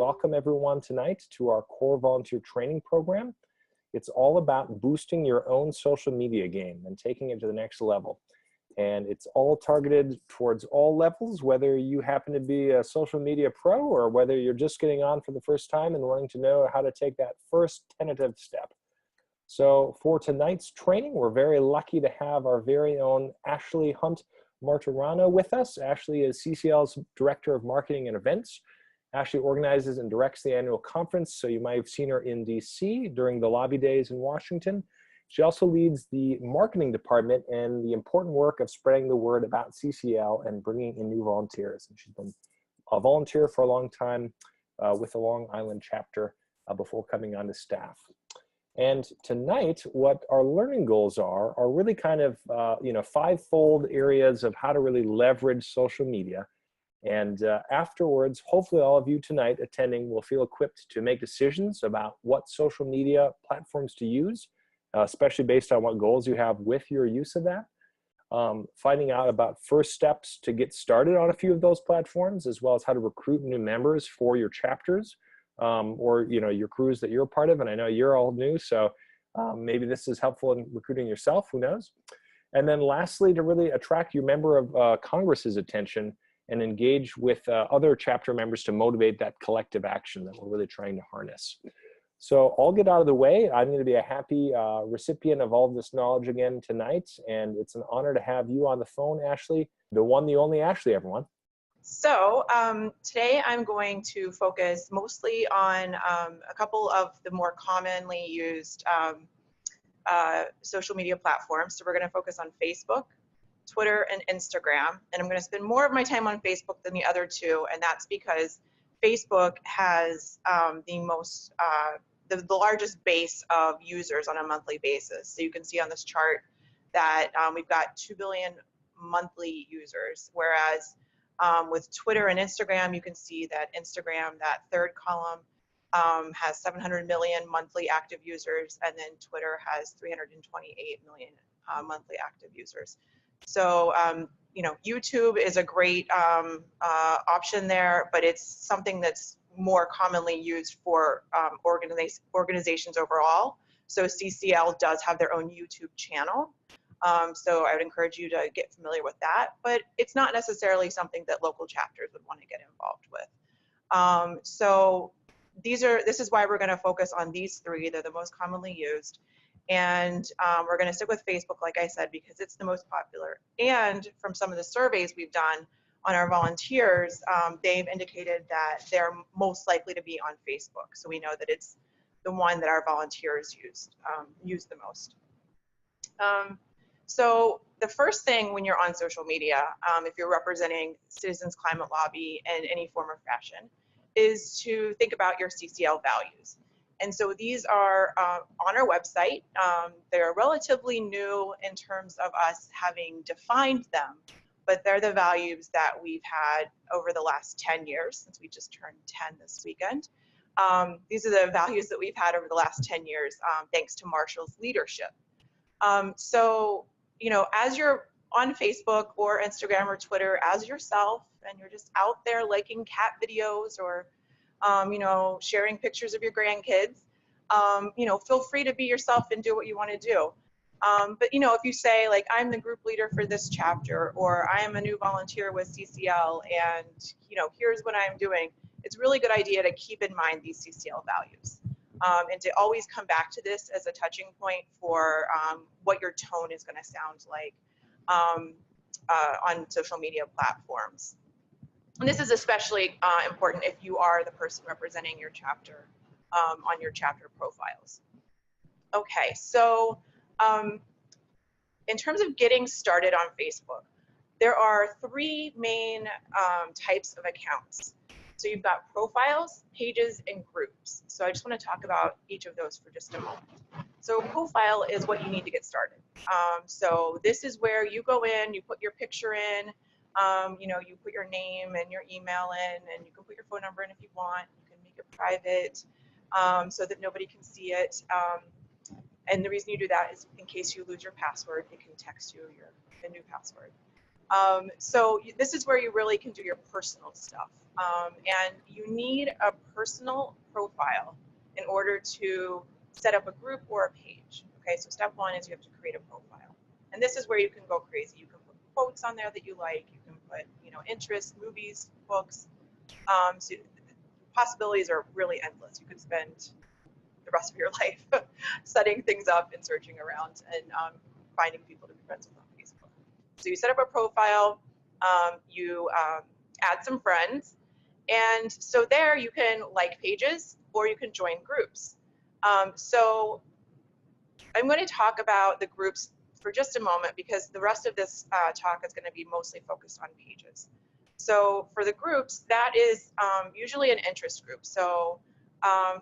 welcome everyone tonight to our core volunteer training program. It's all about boosting your own social media game and taking it to the next level. And it's all targeted towards all levels, whether you happen to be a social media pro or whether you're just getting on for the first time and wanting to know how to take that first tentative step. So for tonight's training, we're very lucky to have our very own Ashley Hunt Martirano with us. Ashley is CCL's Director of Marketing and Events. Ashley organizes and directs the annual conference, so you might have seen her in DC during the lobby days in Washington. She also leads the marketing department and the important work of spreading the word about CCL and bringing in new volunteers. And she's been a volunteer for a long time with the Long Island chapter before coming on to staff. And tonight, what our learning goals are really kind of, five-fold areas of how to really leverage social media. And afterwards, hopefully all of you tonight attending will feel equipped to make decisions about what social media platforms to use, especially based on what goals you have with your use of that. Finding out about first steps to get started on a few of those platforms, as well as how to recruit new members for your chapters or your crews that you're a part of. And I know you're all new, so maybe this is helpful in recruiting yourself, who knows. And then lastly, to really attract your member of Congress's attention and engage with other chapter members to motivate that collective action that we're really trying to harness. So I'll get out of the way. I'm going to be a happy recipient of all of this knowledge again tonight, and it's an honor to have you on the phone, Ashley, the one, the only Ashley, everyone. So today I'm going to focus mostly on a couple of the more commonly used social media platforms. So we're going to focus on Facebook, Twitter, and Instagram, and I'm going to spend more of my time on Facebook than the other two, and that's because Facebook has the largest base of users on a monthly basis. So you can see on this chart that we've got 2 billion monthly users, whereas with Twitter and Instagram, you can see that Instagram, that third column, has 700 million monthly active users, and then Twitter has 328 million monthly active users. So, YouTube is a great option there, but it's something that's more commonly used for organizations overall. So CCL does have their own YouTube channel. So I would encourage you to get familiar with that, but it's not necessarily something that local chapters would want to get involved with. So this is why we're going to focus on these three. They're the most commonly used. And we're going to stick with Facebook, like I said, because it's the most popular. And from some of the surveys we've done on our volunteers, they've indicated that they're most likely to be on Facebook. So we know that it's the one that our volunteers use the most. So the first thing when you're on social media, if you're representing Citizens Climate Lobby in any form or fashion, is to think about your CCL values. And so these are on our website. They're relatively new in terms of us having defined them, but they're the values that we've had over the last 10 years, since we just turned 10 this weekend. These are the values that we've had over the last 10 years, thanks to Marshall's leadership. So, as you're on Facebook or Instagram or Twitter as yourself, and you're just out there liking cat videos or sharing pictures of your grandkids, feel free to be yourself and do what you want to do. But if you say, like, I'm the group leader for this chapter, or I am a new volunteer with CCL, and here's what I'm doing, it's a really good idea to keep in mind these CCL values, and to always come back to this as a touching point for what your tone is going to sound like on social media platforms. And this is especially important if you are the person representing your chapter on your chapter profiles. Okay, so in terms of getting started on Facebook, there are three main types of accounts. So you've got profiles, pages, and groups. So I just want to talk about each of those for just a moment. So profile is what you need to get started. So this is where you go in, you put your picture in, you put your name and your email in, and you can put your phone number in if you want. You can make it private so that nobody can see it. And the reason you do that is in case you lose your password, it can text you the new password. So this is where you really can do your personal stuff. And you need a personal profile in order to set up a group or a page. Okay, so step one is you have to create a profile. And this is where you can go crazy. You can put quotes on there that you like. You can put, interests, movies, books. So the possibilities are really endless. You could spend the rest of your life setting things up and searching around and finding people to be friends with on Facebook. So you set up a profile, you add some friends, and so there you can like pages or you can join groups. So I'm going to talk about the groups for just a moment because the rest of this talk is going to be mostly focused on pages. So for the groups, that is usually an interest group. So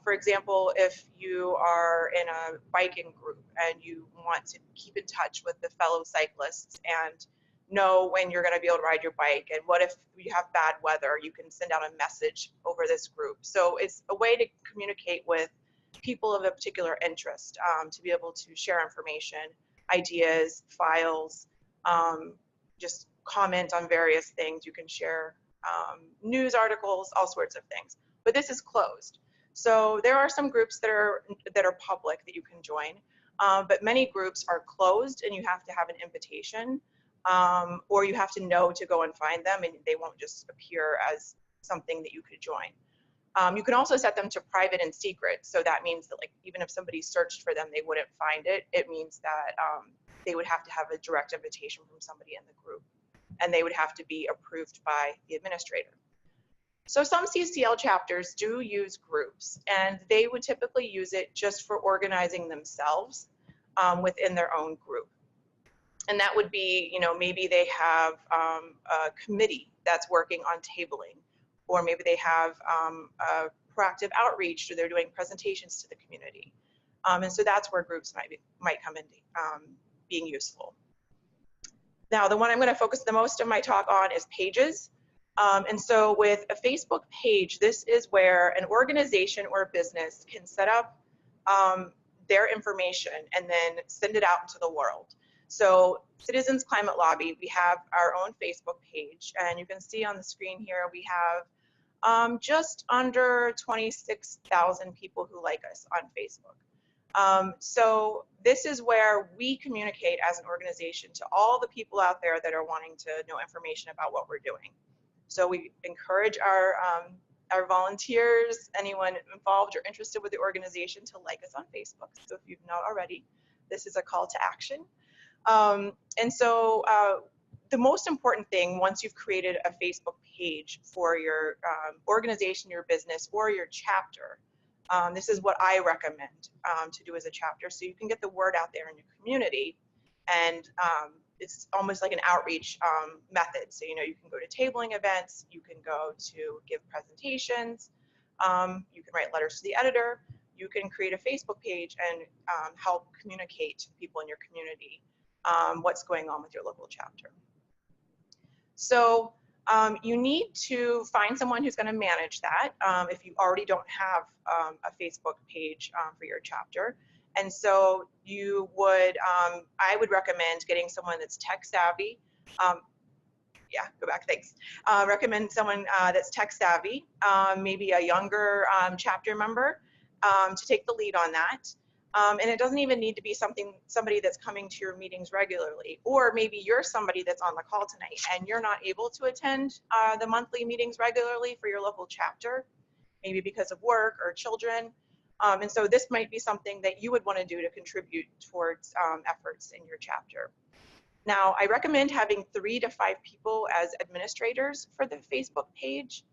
for example, if you are in a biking group and you want to keep in touch with the fellow cyclists and know when you're going to be able to ride your bike, and what if you have bad weather, you can send out a message over this group. So it's a way to communicate with people of a particular interest, to be able to share information, ideas, files, just comment on various things. You can share news articles, all sorts of things. But this is closed. So there are some groups that are public that you can join, but many groups are closed and you have to have an invitation, or you have to know to go and find them, and they won't just appear as something that you could join. You can also set them to private and secret. So that means that, like, even if somebody searched for them, they wouldn't find it. It means that they would have to have a direct invitation from somebody in the group, and they would have to be approved by the administrator. So some CCL chapters do use groups, and they would typically use it just for organizing themselves within their own group. And that would be, maybe they have a committee that's working on tabling, or maybe they have a proactive outreach, or they're doing presentations to the community. And so that's where groups might come in being useful. Now, the one I'm going to focus the most of my talk on is pages. And so with a Facebook page, this is where an organization or a business can set up their information and then send it out into the world. So Citizens Climate Lobby, we have our own Facebook page, and you can see on the screen here we have just under 26,000 people who like us on Facebook. So this is where we communicate as an organization to all the people out there that are wanting to know information about what we're doing. So we encourage our volunteers, anyone involved or interested with the organization, to like us on Facebook. So if you've not already, this is a call to action. And so the most important thing, once you've created a Facebook page for your organization, your business, or your chapter, this is what I recommend to do as a chapter, so you can get the word out there in your community. And it's almost like an outreach method. So, you can go to tabling events, you can go to give presentations, you can write letters to the editor, you can create a Facebook page and help communicate to people in your community what's going on with your local chapter. So you need to find someone who's going to manage that if you already don't have a Facebook page for your chapter. And so you would, I would recommend getting someone that's tech savvy. Yeah, go back, thanks. Recommend someone that's tech savvy, maybe a younger chapter member to take the lead on that. And it doesn't even need to be somebody that's coming to your meetings regularly, or maybe you're somebody that's on the call tonight and you're not able to attend the monthly meetings regularly for your local chapter, maybe because of work or children. And so this might be something that you would want to do to contribute towards efforts in your chapter. Now, I recommend having 3 to 5 people as administrators for the Facebook page.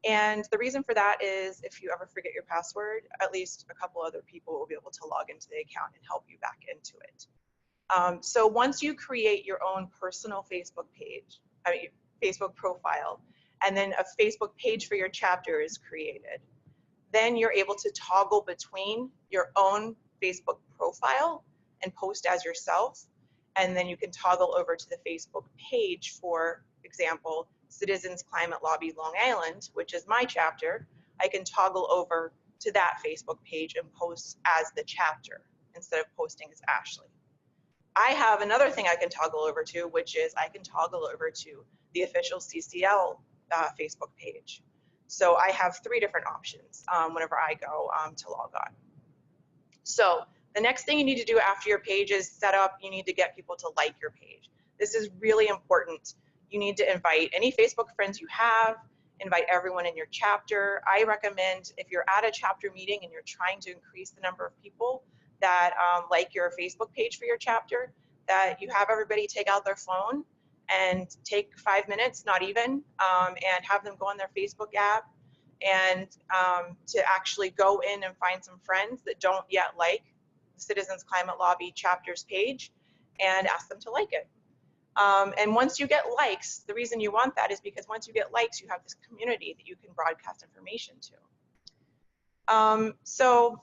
And the reason for that is if you ever forget your password, at least a couple other people will be able to log into the account and help you back into it. So once you create your own personal Facebook page, Facebook profile, and then a Facebook page for your chapter is created, then you're able to toggle between your own Facebook profile and post as yourself. And then you can toggle over to the Facebook page, for example, Citizens Climate Lobby Long Island, which is my chapter. I can toggle over to that Facebook page and post as the chapter instead of posting as Ashley. I have another thing I can toggle over to, which is I can toggle over to the official CCL Facebook page. So I have 3 different options whenever I go to log on. So the next thing you need to do after your page is set up, you need to get people to like your page. This is really important. You need to invite any Facebook friends you have, invite everyone in your chapter. I recommend if you're at a chapter meeting and you're trying to increase the number of people that like your Facebook page for your chapter, that you have everybody take out their phone and take 5 minutes, not even, and have them go on their Facebook app and to actually go in and find some friends that don't yet like the Citizens Climate Lobby chapter's page and ask them to like it. And once you get likes, the reason you want that is because once you get likes, you have this community that you can broadcast information to. So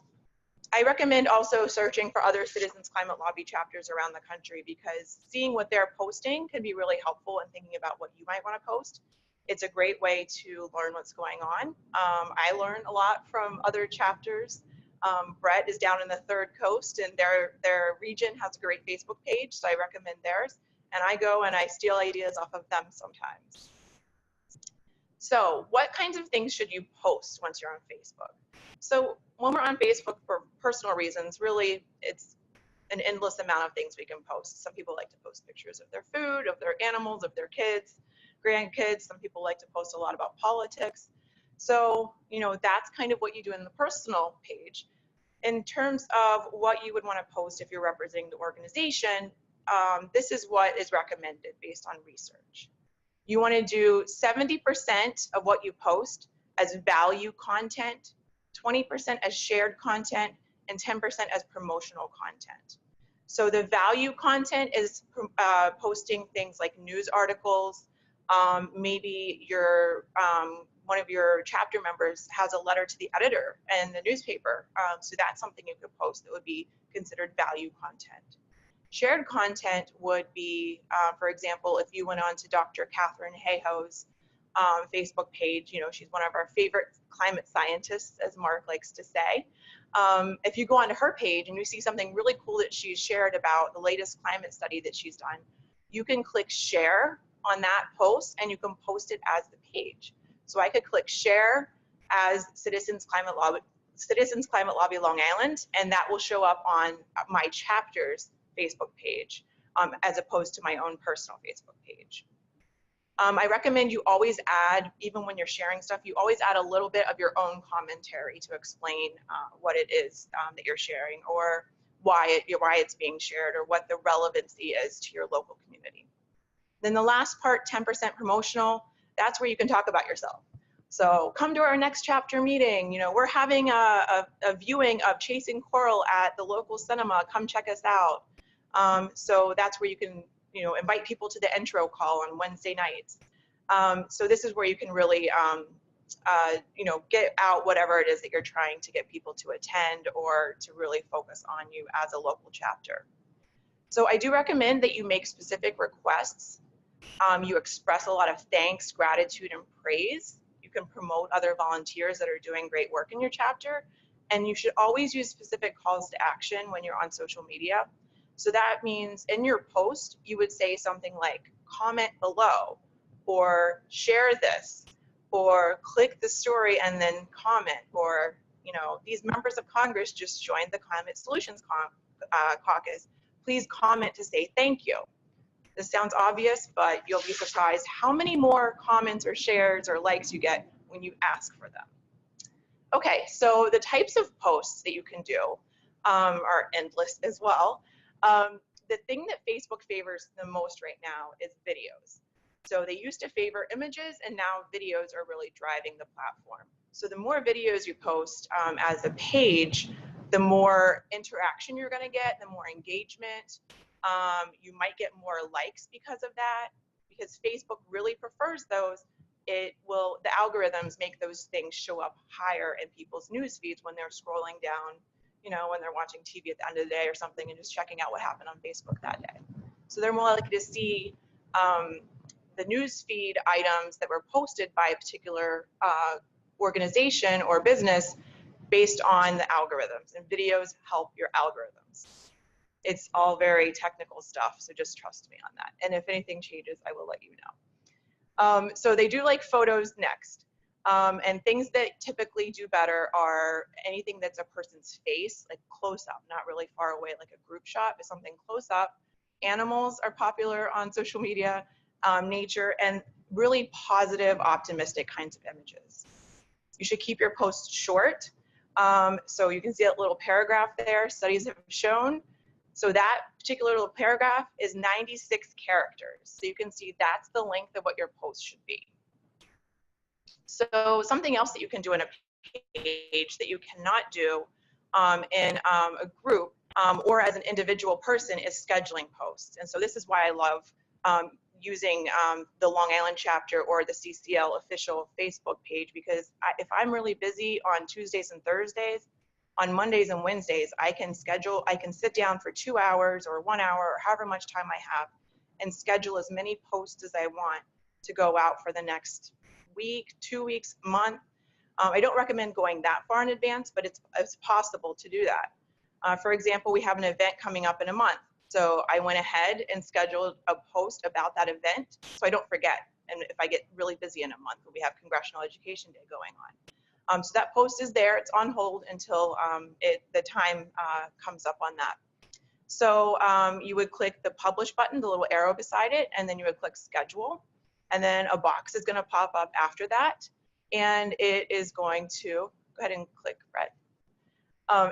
I recommend also searching for other Citizens Climate Lobby chapters around the country, because seeing what they're posting can be really helpful in thinking about what you might want to post. It's a great way to learn what's going on. I learn a lot from other chapters. Brett is down in the Third Coast, and their region has a great Facebook page, so I recommend theirs. And I go and I steal ideas off of them sometimes. So what kinds of things should you post once you're on Facebook? So when we're on Facebook for personal reasons, really it's an endless amount of things we can post. Some people like to post pictures of their food, of their animals, of their kids, grandkids. Some people like to post a lot about politics. So, you know, that's kind of what you do in the personal page. In terms of what you would want to post if you're representing the organization, this is what is recommended based on research. You want to do 70% of what you post as value content, 20% as shared content, and 10% as promotional content. So the value content is posting things like news articles. Maybe your one of your chapter members has a letter to the editor in the newspaper. So that's something you could post that would be considered value content. Shared content would be, for example, if you went on to Dr. Catherine Hayhoe's Facebook page, you know, she's one of our favorite climate scientists, as Mark likes to say. If you go onto her page and you see something really cool that she's shared about the latest climate study that she's done, you can click share on that post and you can post it as the page. So I could click share as Citizens Climate Lobby Long Island, and that will show up on my chapter's Facebook page, as opposed to my own personal Facebook page. I recommend you always add, even when you're sharing stuff, you always add a little bit of your own commentary to explain what it is that you're sharing, or why it's being shared, or what the relevancy is to your local community. Then the last part, 10% promotional, that's where you can talk about yourself. So come to our next chapter meeting. You know, we're having a viewing of Chasing Coral at the local cinema. Come check us out. So that's where you can, you know, invite people to the intro call on Wednesday nights. So this is where you can really, you know, get out whatever it is that you're trying to get people to attend, or to really focus on you as a local chapter. So I do recommend that you make specific requests. You express a lot of thanks, gratitude, and praise. You can promote other volunteers that are doing great work in your chapter. And you should always use specific calls to action when you're on social media. So that means in your post, you would say something like, comment below, or share this, or click the story and then comment, or, you know, these members of Congress just joined the Climate Solutions Caucus. Please comment to say thank you. This sounds obvious, but you'll be surprised how many more comments or shares or likes you get when you ask for them. Okay, so the types of posts that you can do are endless as well. The thing that Facebook favors the most right now is videos. So they used to favor images, and now videos are really driving the platform. So the more videos you post as a page, the more interaction you're going to get, the more engagement. You might get more likes because of that, because Facebook really prefers those. The algorithms make those things show up higher in people's news feeds when they're scrolling down, you know, when they're watching TV at the end of the day or something and just checking out what happened on Facebook that day. So they're more likely to see the news feed items that were posted by a particular organization or business based on the algorithms, and videos help your algorithms. It's all very technical stuff, so just trust me on that. And if anything changes, I will let you know. So they do like photos next. And things that typically do better are anything that's a person's face, like close up, not really far away, like a group shot, but something close up. Animals are popular on social media, nature, and really positive, optimistic kinds of images. You should keep your posts short. So you can see that little paragraph there, studies have shown. So that particular little paragraph is 96 characters. So you can see that's the length of what your post should be. So something else that you can do in a page that you cannot do in a group or as an individual person is scheduling posts. And so this is why I love using the Long Island chapter or the CCL official Facebook page, because if I'm really busy on Tuesdays and Thursdays, on Mondays and Wednesdays, I can sit down for 2 hours or 1 hour or however much time I have and schedule as many posts as I want to go out for the next week, 2 weeks, month. I don't recommend going that far in advance, but it's possible to do that. For example, we have an event coming up in a month. So I went ahead and scheduled a post about that event so I don't forget. And if I get really busy in a month, we have Congressional Education Day going on. So that post is there. It's on hold until the time comes up on that. So you would click the publish button, the little arrow beside it, and then you would click schedule. And then a box is going to pop up after that. And it is going to, go ahead and click, Brett.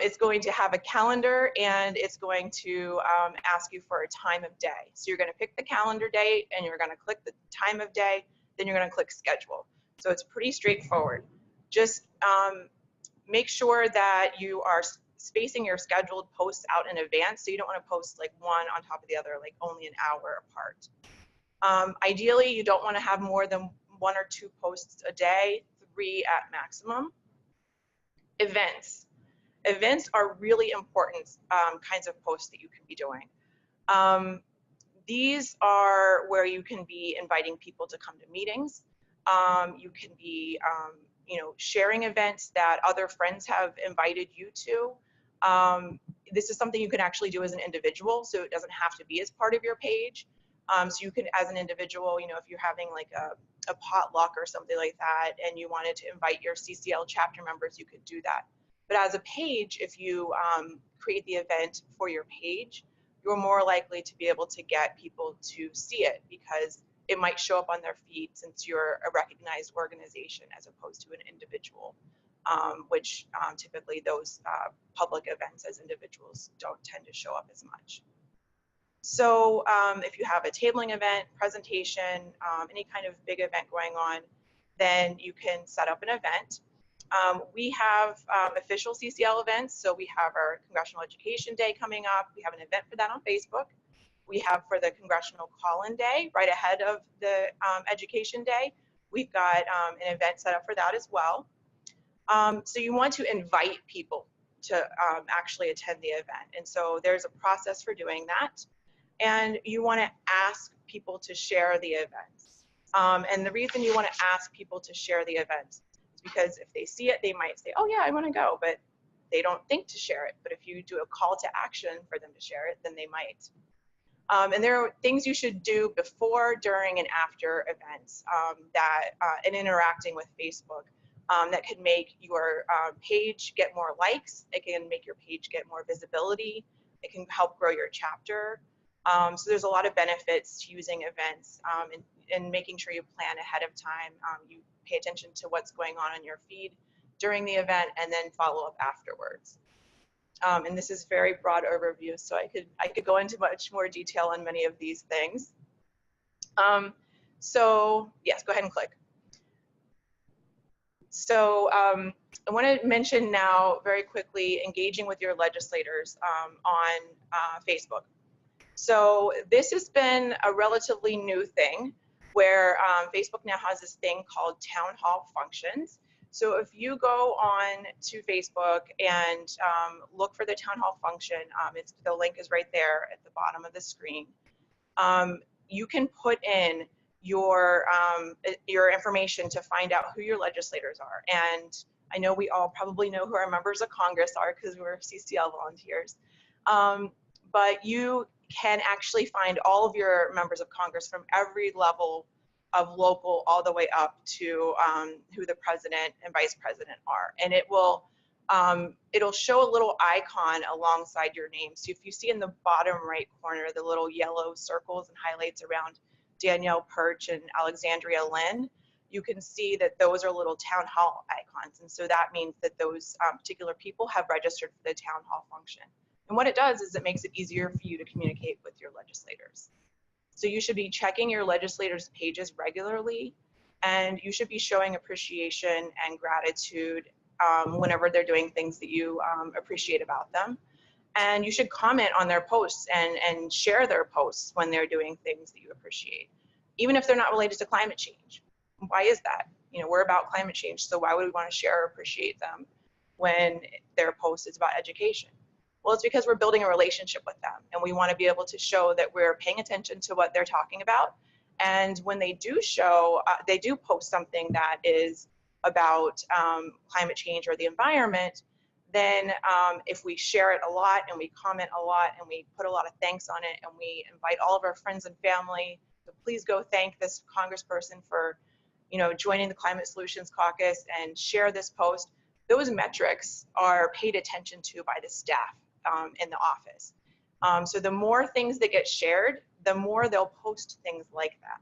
It's going to have a calendar and it's going to ask you for a time of day. So you're going to pick the calendar date and you're going to click the time of day, then you're going to click schedule. So it's pretty straightforward. Just make sure that you are spacing your scheduled posts out in advance. So you don't want to post like one on top of the other, like only an hour apart. Ideally, you don't want to have more than 1 or 2 posts a day, 3 at maximum. Events. Events are really important kinds of posts that you can be doing. These are where you can be inviting people to come to meetings. You can be sharing events that other friends have invited you to. This is something you can actually do as an individual, so it doesn't have to be as part of your page. So you can, as an individual, if you're having like a potluck or something like that, and you wanted to invite your CCL chapter members, you could do that. But as a page, if you create the event for your page, you're more likely to be able to get people to see it because it might show up on their feed since you're a recognized organization as opposed to an individual, which typically those public events as individuals don't tend to show up as much. So if you have a tabling event, presentation, any kind of big event going on, then you can set up an event. We have official CCL events. So we have our Congressional Education Day coming up. We have an event for that on Facebook. We have for the Congressional Call-In Day, right ahead of the Education Day. We've got an event set up for that as well. So you want to invite people to actually attend the event. And so there's a process for doing that. And you want to ask people to share the events. And the reason you want to ask people to share the events is because if they see it, they might say, oh yeah, I want to go, but they don't think to share it. But if you do a call to action for them to share it, then they might. And there are things you should do before, during, and after events and interacting with Facebook that can make your page get more likes. It can make your page get more visibility. It can help grow your chapter. So there's a lot of benefits to using events and making sure you plan ahead of time. You pay attention to what's going on your feed during the event and then follow up afterwards. And this is very broad overview, so I could go into much more detail on many of these things. So yes, go ahead and click. So I want to mention now very quickly engaging with your legislators on Facebook. So this has been a relatively new thing where Facebook now has this thing called town hall functions. So if you go on to Facebook and look for the town hall function, the link is right there at the bottom of the screen. You can put in your information to find out who your legislators are. And I know we all probably know who our members of Congress are because we're CCL volunteers. but you can actually find all of your members of Congress from every level of local all the way up to who the president and vice president are. And it will it'll show a little icon alongside your name. So if you see in the bottom right corner the little yellow circles and highlights around Danielle Perch and Alexandria Lynn, you can see that those are little town hall icons. And so that means that those particular people have registered for the town hall function. And what it does is it makes it easier for you to communicate with your legislators. So you should be checking your legislators' pages regularly, and you should be showing appreciation and gratitude whenever they're doing things that you appreciate about them. And you should comment on their posts and share their posts when they're doing things that you appreciate, even if they're not related to climate change. Why is that? You know, we're about climate change, so why would we want to share or appreciate them when their post is about education? Well, it's because we're building a relationship with them, and we want to be able to show that we're paying attention to what they're talking about. And when they do they do post something that is about climate change or the environment, then if we share it a lot and we comment a lot and we put a lot of thanks on it and we invite all of our friends and family to please go thank this congressperson for, you know, joining the Climate Solutions Caucus and share this post, those metrics are paid attention to by the staff in the office. So the more things that get shared, the more they'll post things like that.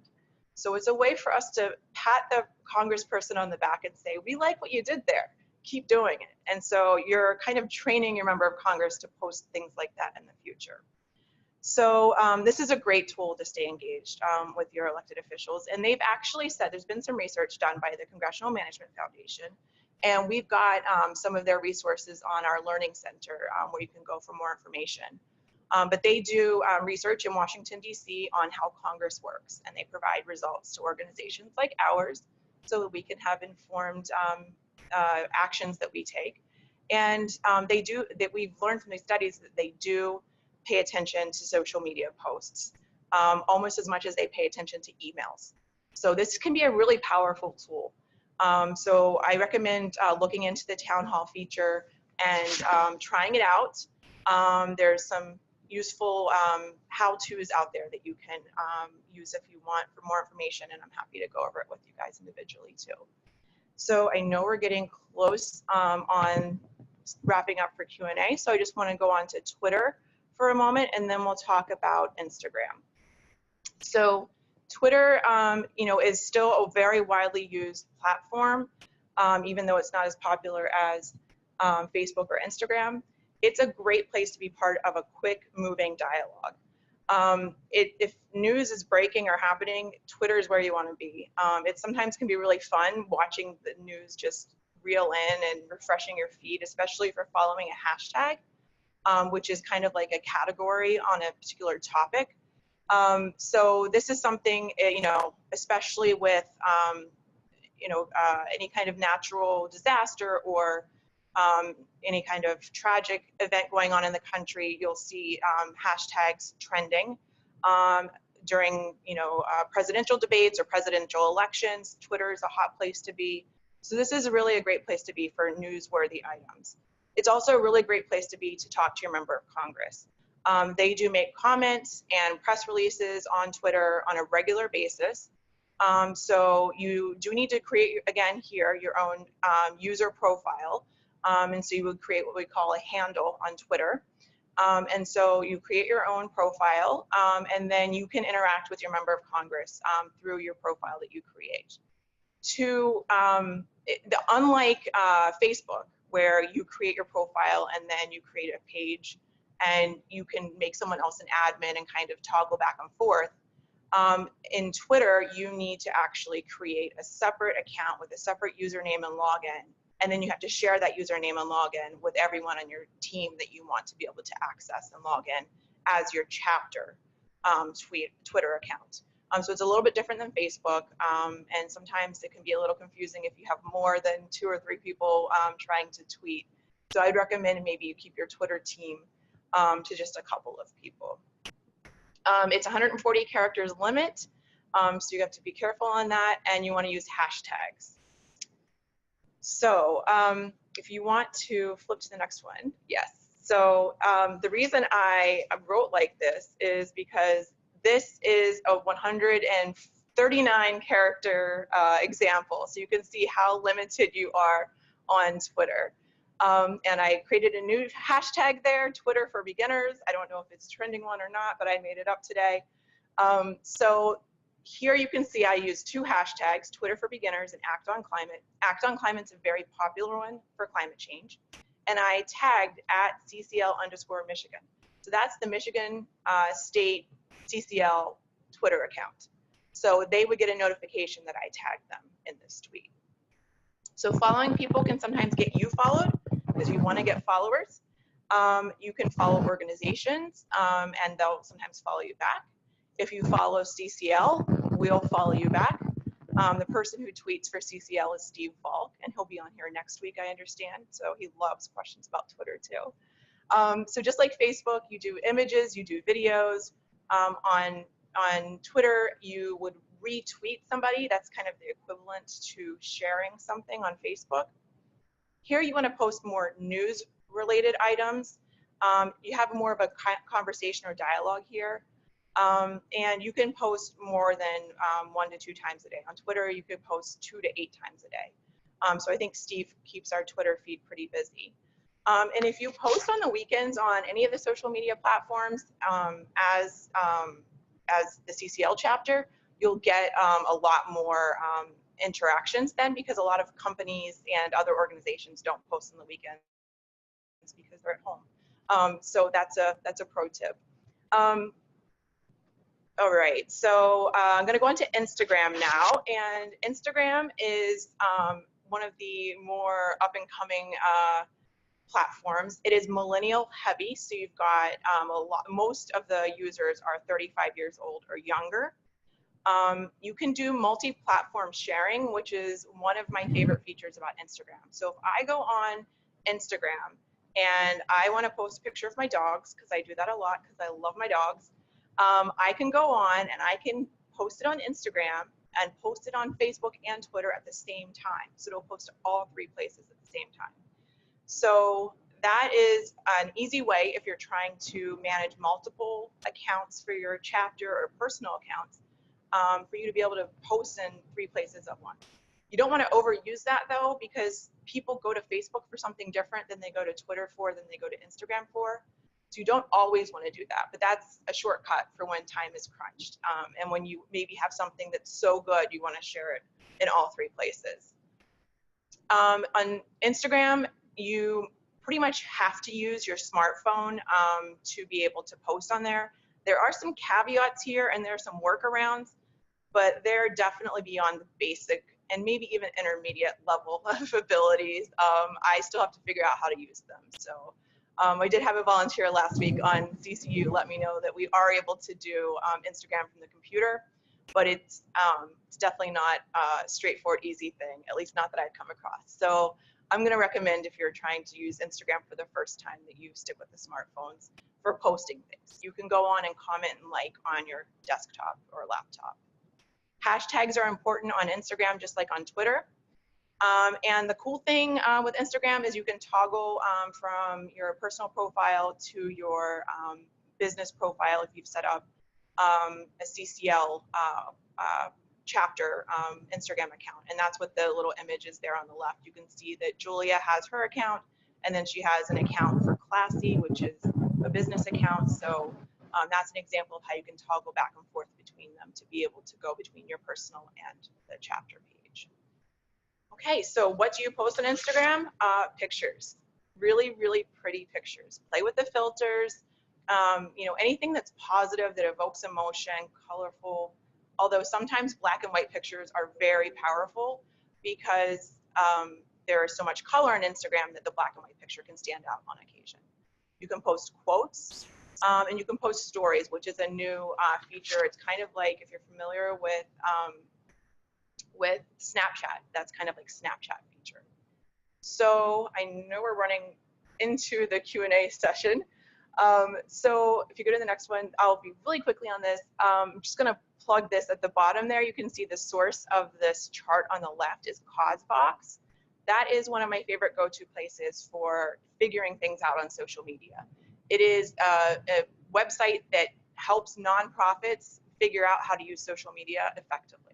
So it's a way for us to pat the congressperson on the back and say, we like what you did there, keep doing it. And so you're kind of training your member of Congress to post things like that in the future. So this is a great tool to stay engaged with your elected officials. And they've actually said, there's been some research done by the Congressional Management Foundation, and we've got some of their resources on our Learning Center where you can go for more information. But they do research in Washington, D.C. on how Congress works, and they provide results to organizations like ours so that we can have informed actions that we take. And we've learned from these studies that they do pay attention to social media posts almost as much as they pay attention to emails. So this can be a really powerful tool. So I recommend looking into the town hall feature and trying it out. There's some useful how-tos out there that you can use if you want for more information, and I'm happy to go over it with you guys individually too. So I know we're getting close on wrapping up for Q&A, so I just want to go on to Twitter for a moment, and then we'll talk about Instagram. So Twitter, you know, is still a very widely used platform, even though it's not as popular as Facebook or Instagram. It's a great place to be part of a quick moving dialogue. If news is breaking or happening, Twitter is where you want to be. It sometimes can be really fun watching the news just reel in and refreshing your feed, especially if you're following a hashtag, which is kind of like a category on a particular topic. So this is something, you know, especially with, you know, any kind of natural disaster or any kind of tragic event going on in the country, you'll see hashtags trending. During, you know, presidential debates or presidential elections, Twitter is a hot place to be. So this is really a great place to be for newsworthy items. It's also a really great place to be to talk to your member of Congress. They do make comments and press releases on Twitter on a regular basis. So you do need to create, again, here, your own user profile. And so you would create what we call a handle on Twitter. And so you create your own profile, and then you can interact with your member of Congress through your profile that you create. Unlike Facebook, where you create your profile and then you create a page and you can make someone else an admin and kind of toggle back and forth, in Twitter, you need to actually create a separate account with a separate username and login. And then you have to share that username and login with everyone on your team that you want to be able to access and log in as your chapter Twitter account. So it's a little bit different than Facebook, and sometimes it can be a little confusing if you have more than 2 or 3 people trying to tweet. So I'd recommend maybe you keep your Twitter team to just a couple of people. It's 140 characters limit, so you have to be careful on that, and you want to use hashtags. So if you want to flip to the next one, yes. So the reason I wrote like this is because this is a 139 character example. So you can see how limited you are on Twitter. And I created a new hashtag there, Twitter for Beginners. I don't know if it's a trending one or not, but I made it up today. So here you can see I use two hashtags, Twitter for Beginners and Act on Climate. Act on Climate's a very popular one for climate change. And I tagged at CCL_Michigan. So that's the Michigan State CCL Twitter account. So they would get a notification that I tagged them in this tweet. So following people can sometimes get you followed because you want to get followers. You can follow organizations and they'll sometimes follow you back. If you follow CCL, we'll follow you back. The person who tweets for CCL is Steve Falk, and he'll be on here next week, I understand. So he loves questions about Twitter too. So just like Facebook, you do images, you do videos. On Twitter, you would retweet somebody. That's kind of the equivalent to sharing something on Facebook. Here you want to post more news-related items. You have more of a conversation or dialogue here. And you can post more than 1 to 2 times a day. On Twitter, you could post 2 to 8 times a day. So I think Steve keeps our Twitter feed pretty busy. And if you post on the weekends on any of the social media platforms as the CCL chapter, you'll get a lot more interactions then, because a lot of companies and other organizations don't post on the weekends because they're at home. So that's a pro tip. All right, so I'm going to go into Instagram now, and Instagram is one of the more up-and-coming platforms. It is millennial heavy, so you've got most of the users are 35 years old or younger. You can do multi-platform sharing, which is one of my favorite features about Instagram. So if I go on Instagram and I want to post a picture of my dogs, because I do that a lot because I love my dogs, I can go on and I can post it on Instagram and post it on Facebook and Twitter at the same time. So it'll post to all 3 places at the same time. So that is an easy way if you're trying to manage multiple accounts for your chapter or personal accounts, for you to be able to post in 3 places at once. You don't want to overuse that though, because people go to Facebook for something different than they go to Twitter for, than they go to Instagram for. So you don't always want to do that, but that's a shortcut for when time is crunched. And when you maybe have something that's so good, you want to share it in all 3 places. On Instagram, you pretty much have to use your smartphone to be able to post on there. There are some caveats here and there are some workarounds, but they're definitely beyond the basic and maybe even intermediate level of abilities. I still have to figure out how to use them. So I did have a volunteer last week on CCU let me know that we are able to do Instagram from the computer, but it's definitely not a straightforward, easy thing, at least not that I've come across. So I'm going to recommend, if you're trying to use Instagram for the first time, that you stick with the smartphones for posting things. You can go on and comment and like on your desktop or laptop. Hashtags are important on Instagram just like on Twitter. And the cool thing with Instagram is you can toggle from your personal profile to your business profile if you've set up a CCL chapter Instagram account. And that's what the little image is there on the left. You can see that Julia has her account, and then she has an account for Classy, which is a business account. So that's an example of how you can toggle back and forth between them to be able to go between your personal and the chapter page. Okay, so what do you post on Instagram? Pictures. Really, really pretty pictures. Play with the filters. You know, anything that's positive, that evokes emotion, colorful. Although sometimes black and white pictures are very powerful because there is so much color on Instagram that the black and white picture can stand out on occasion. You can post quotes and you can post stories, which is a new feature. It's kind of like, if you're familiar with Snapchat, that's kind of like Snapchat feature. So I know we're running into the Q&A session. So if you go to the next one, I'll be really quickly on this. I'm just going to plug this at the bottom there. You can see the source of this chart on the left is CauseVox. that is one of my favorite go-to places for figuring things out on social media. It is a website that helps nonprofits figure out how to use social media effectively.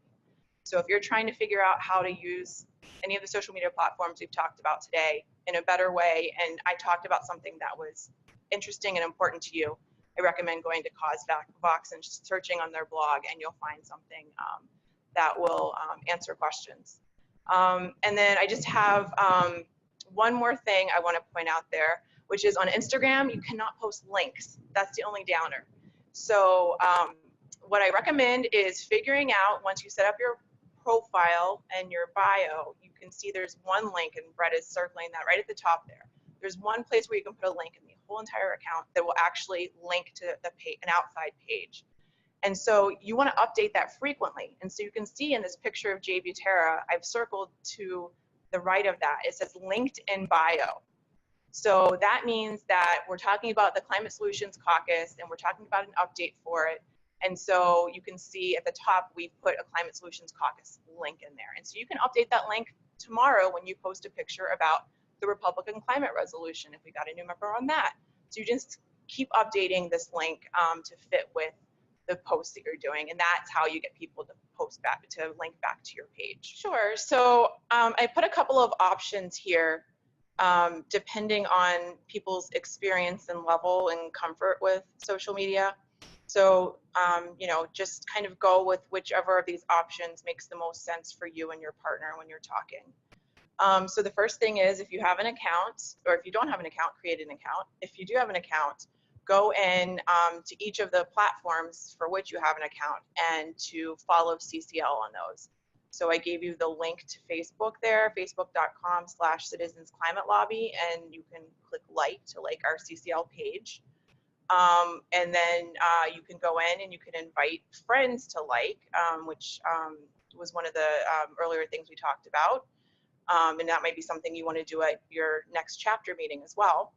So if you're trying to figure out how to use any of the social media platforms we've talked about today in a better way, and I talked about something that was interesting and important to you, I recommend going to CauseVox and searching on their blog, and you'll find something that will answer questions. And then I just have one more thing I want to point out there, which is on Instagram, you cannot post links. That's the only downer. So what I recommend is figuring out, once you set up your profile and your bio, you can see there's one link, and Brett is circling that right at the top there. There's one place where you can put a link in the whole entire account that will actually link to the page, an outside page. And so you want to update that frequently. And so you can see in this picture of Jay Butera, I've circled to the right of that, it says linked in bio. So that means that we're talking about the Climate Solutions Caucus, and we're talking about an update for it. And so you can see at the top, we've put a Climate Solutions Caucus link in there. And so you can update that link tomorrow when you post a picture about the Republican climate resolution, if we got a new member on that. So you just keep updating this link to fit with the posts that you're doing, and that's how you get people to post back, to link back to your page. Sure. So I put a couple of options here, depending on people's experience and level and comfort with social media. So you know, just kind of go with whichever of these options makes the most sense for you and your partner when you're talking. So the first thing is, if you have an account, or if you don't have an account, create an account. If you do have an account, go in to each of the platforms for which you have an account and to follow CCL on those. So I gave you the link to Facebook there, facebook.com/citizensclimatelobby, and you can click like to like our CCL page. And then you can go in and you can invite friends to like, which was one of the earlier things we talked about. And that might be something you want to do at your next chapter meeting as well.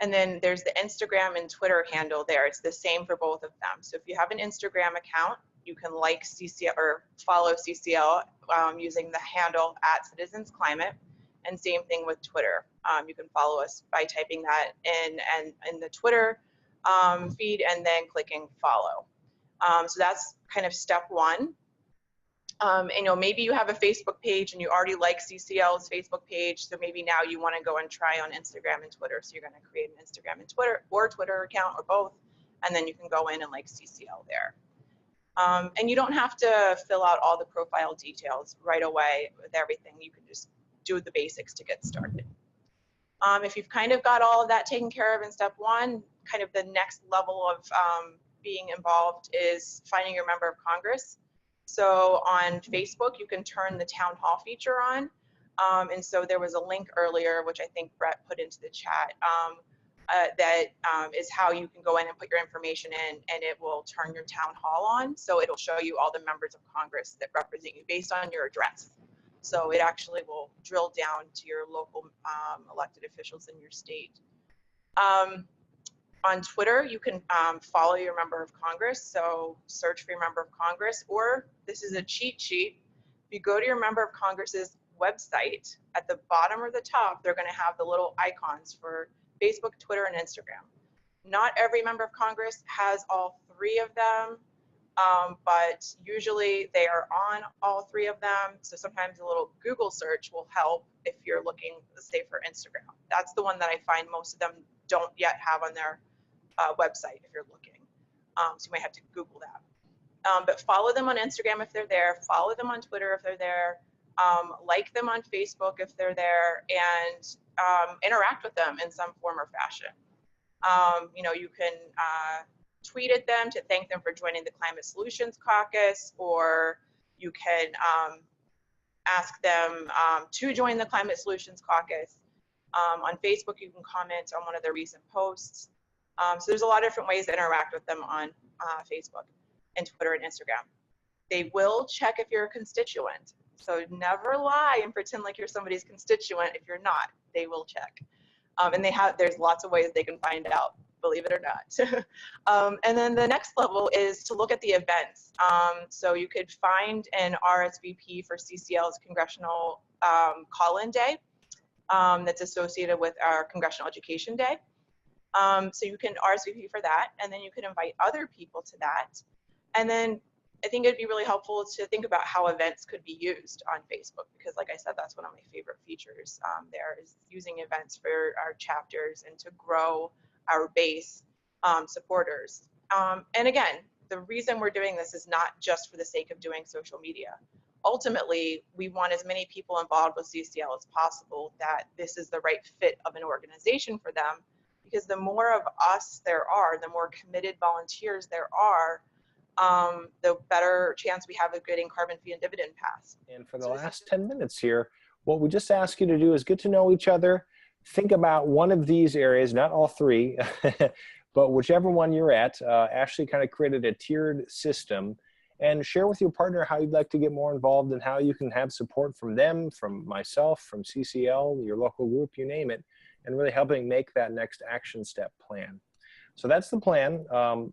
And then there's the Instagram and Twitter handle there. It's the same for both of them. So if you have an Instagram account, you can like CCL or follow CCL using the handle @CitizensClimate. And same thing with Twitter. You can follow us by typing that in the Twitter feed and then clicking follow. So that's kind of step one. You know, maybe you have a Facebook page and you already like CCL's Facebook page, so maybe now you want to go and try on Instagram and Twitter. So you're going to create an Instagram and Twitter account, or both, and then you can go in and like CCL there. And you don't have to fill out all the profile details right away with everything. You can just do the basics to get started. If you've kind of got all of that taken care of in step one, kind of the next level of being involved is finding your member of Congress. So on Facebook, you can turn the town hall feature on. And so there was a link earlier, which I think Brett put into the chat, that is how you can go in and put your information in, and it will turn your town hall on. So it'll show you all the members of Congress that represent you based on your address. So it actually will drill down to your local elected officials in your state. On Twitter, you can follow your member of Congress. So search for your member of Congress, or this is a cheat sheet. If you go to your member of Congress's website, at the bottom or the top, they're going to have the little icons for Facebook, Twitter, and Instagram. Not every member of Congress has all three of them, but usually they are on all three of them. So sometimes a little Google search will help if you're looking, say, for Instagram. That's the one that I find most of them don't yet have on their website if you're looking. So you might have to Google that. But follow them on Instagram if they're there, follow them on Twitter if they're there, like them on Facebook if they're there, and interact with them in some form or fashion. You know, you can tweet at them to thank them for joining the Climate Solutions Caucus, or you can ask them to join the Climate Solutions Caucus. On Facebook, you can comment on one of their recent posts. So there's a lot of different ways to interact with them on Facebook and Twitter and Instagram. They will check if you're a constituent. So never lie and pretend like you're somebody's constituent if you're not. They will check. And there's lots of ways they can find out, believe it or not. And then the next level is to look at the events. So you could find an RSVP for CCL's Congressional Call-In Day that's associated with our Congressional Education Day. So you can RSVP for that, and then you can invite other people to that. And then I think it'd be really helpful to think about how events could be used on Facebook, because like I said, that's one of my favorite features there, is using events for our chapters and to grow our base supporters. And again, the reason we're doing this is not just for the sake of doing social media. Ultimately, we want as many people involved with CCL as possible, that this is the right fit of an organization for them, because the more of us there are, the more committed volunteers there are, the better chance we have of getting carbon fee and dividend pass. And for the last 10 minutes here, what we just ask you to do is get to know each other. Think about one of these areas, not all three, but whichever one you're at. Ashley kind of created a tiered system, and share with your partner how you'd like to get more involved and how you can have support from them, from myself, from CCL, your local group, you name it, and really helping make that next action step plan. So that's the plan,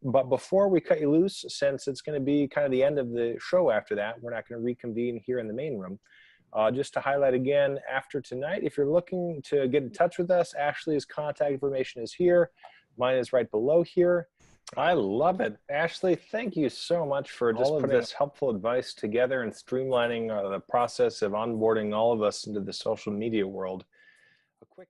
but before we cut you loose, since it's going to be kind of the end of the show after that, we're not going to reconvene here in the main room. Just to highlight again, after tonight, if you're looking to get in touch with us, Ashley's contact information is here. Mine is right below here. I love it. Ashley, thank you so much for just putting this helpful advice together and streamlining the process of onboarding all of us into the social media world. A quick